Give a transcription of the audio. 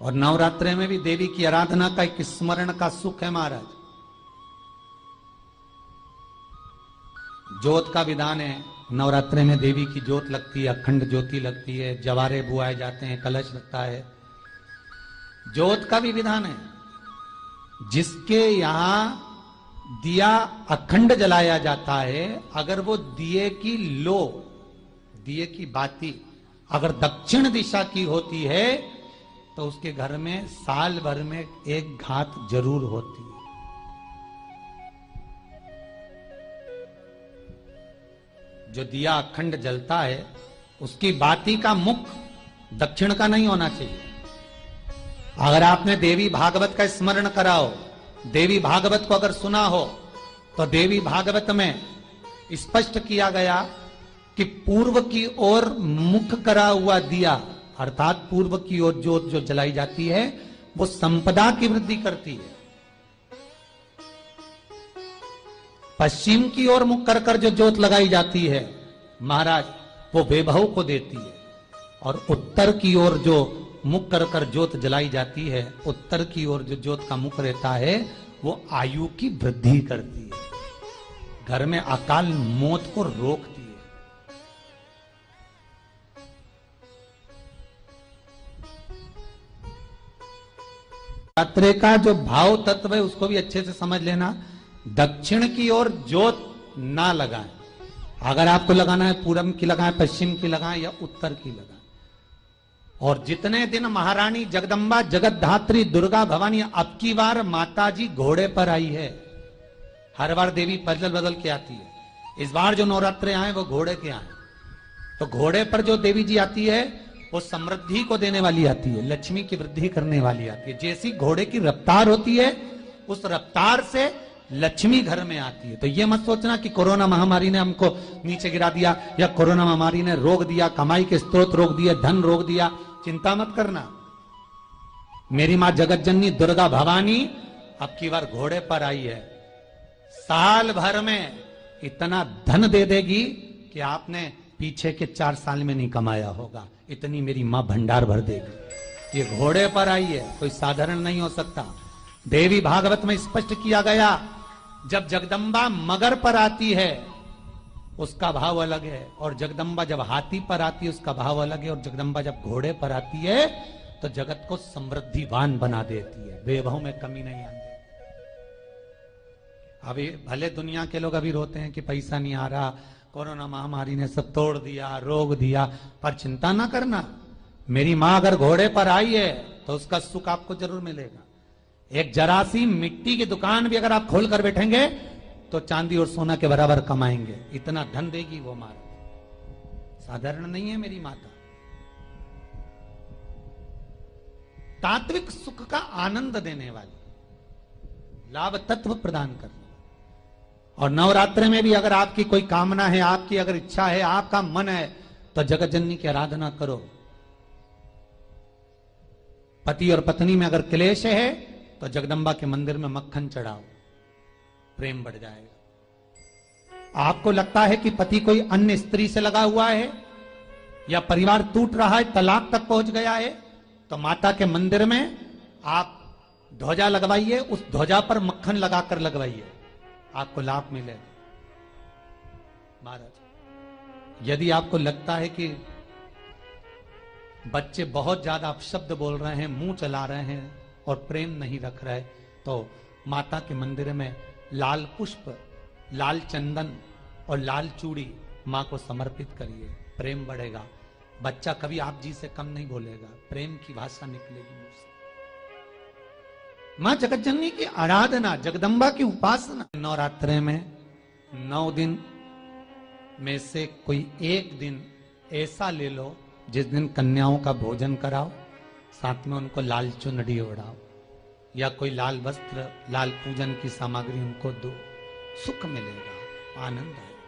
और नवरात्रे में भी देवी की आराधना का एक स्मरण का सुख है महाराज। ज्योत का विधान है, नवरात्रे में देवी की ज्योत लगती है, अखंड ज्योति लगती है, जवारे बुआए जाते हैं, कलश लगता है। ज्योत का भी विधान है। जिसके यहां दिया अखंड जलाया जाता है, अगर वो दिए की लो, दिए की बाती अगर दक्षिण दिशा की होती है तो उसके घर में साल भर में एक घात जरूर होती है। जो दिया अखंड जलता है उसकी बाती का मुख दक्षिण का नहीं होना चाहिए। अगर आपने देवी भागवत का स्मरण करा हो, देवी भागवत को अगर सुना हो, तो देवी भागवत में स्पष्ट किया गया कि पूर्व की ओर मुख करा हुआ दिया, अर्थात पूर्व की ओर ज्योत जो जलाई जाती है वो संपदा की वृद्धि करती है। पश्चिम की ओर मुख कर कर जो ज्योत लगाई जाती है महाराज, वो वैभव को देती है। और उत्तर की ओर जो मुख कर कर ज्योत जलाई जाती है, उत्तर की ओर जो ज्योत का मुख रहता है वो आयु की वृद्धि करती है, घर में अकाल मौत को रोकती है। नवरात्रे का जो भाव तत्व है उसको भी अच्छे से समझ लेना। दक्षिण की ओर ज्योत ना लगाएं। अगर आपको लगाना है पूरब की लगाएं, पश्चिम की लगाएं या उत्तर की लगाएं। और जितने दिन महारानी जगदम्बा जगतधात्री दुर्गा भवानी, अब की बार माताजी घोड़े पर आई है। हर बार देवी बदल बदल के आती है, इस बार जो नवरात्रे आए वो घोड़े के आए। तो घोड़े पर जो देवी जी आती है वो समृद्धि को देने वाली आती है, लक्ष्मी की वृद्धि करने वाली आती है। जैसी घोड़े की रफ्तार होती है उस रफ्तार से लक्ष्मी घर में आती है। तो ये मत सोचना कि कोरोना महामारी ने हमको नीचे गिरा दिया या कोरोना महामारी ने रोक दिया, कमाई के स्रोत रोक दिए, धन रोक दिया। चिंता मत करना। मेरी मां जगत जननी दुर्गा भवानी अब की बार घोड़े पर आई है। साल भर में इतना धन दे देगी कि आपने पीछे के 4 साल में नहीं कमाया होगा, इतनी मेरी मां भंडार भर देगी। ये घोड़े पर आई है, कोई साधारण नहीं हो सकता। देवी भागवत में स्पष्ट किया गया, जब जगदम्बा मगर पर आती है उसका भाव अलग है, और जगदम्बा जब हाथी पर आती है उसका भाव अलग है, और जगदम्बा जब घोड़े पर आती है तो जगत को समृद्धिवान बना देती है, वैभव में कमी नहीं आती। अभी भले दुनिया के लोग अभी रोते हैं कि पैसा नहीं आ रहा, कोरोना महामारी ने सब तोड़ दिया, रोक दिया, पर चिंता ना करना। मेरी मां अगर घोड़े पर आई है तो उसका सुख आपको जरूर मिलेगा। एक जरा सी मिट्टी की दुकान भी अगर आप खोल कर बैठेंगे तो चांदी और सोना के बराबर कमाएंगे, इतना धन देगी वो मां। साधारण नहीं है मेरी माता। तात्विक सुख का आनंद देने वाली, लाभ तत्व प्रदान करने। और नवरात्रि में भी अगर आपकी कोई कामना है, आपकी अगर इच्छा है, आपका मन है, तो जगत जननी की आराधना करो। पति और पत्नी में अगर क्लेश है तो जगदम्बा के मंदिर में मक्खन चढ़ाओ, प्रेम बढ़ जाएगा। आपको लगता है कि पति कोई अन्य स्त्री से लगा हुआ है या परिवार टूट रहा है, तलाक तक पहुंच गया है, तो माता के मंदिर में आप ध्वजा लगवाइए, उस ध्वजा पर मक्खन लगाकर लगवाइए, आपको लाभ मिलेगा। महाराज, यदि आपको लगता है कि बच्चे बहुत ज्यादा अपशब्द बोल रहे हैं, मुंह चला रहे हैं और प्रेम नहीं रख रहे, तो माता के मंदिर में लाल पुष्प, लाल चंदन और लाल चूड़ी मां को समर्पित करिए, प्रेम बढ़ेगा। बच्चा कभी आप जी से कम नहीं बोलेगा, प्रेम की भाषा निकलेगी मुंह से। मां जगत जननी की आराधना, जगदम्बा की उपासना। नवरात्रे में 9 दिन में से कोई एक दिन ऐसा ले लो जिस दिन कन्याओं का भोजन कराओ, साथ में उनको लाल चुनरी ओढ़ाओ या कोई लाल वस्त्र, लाल पूजन की सामग्री उनको दो, सुख मिलेगा, आनंद आएगा।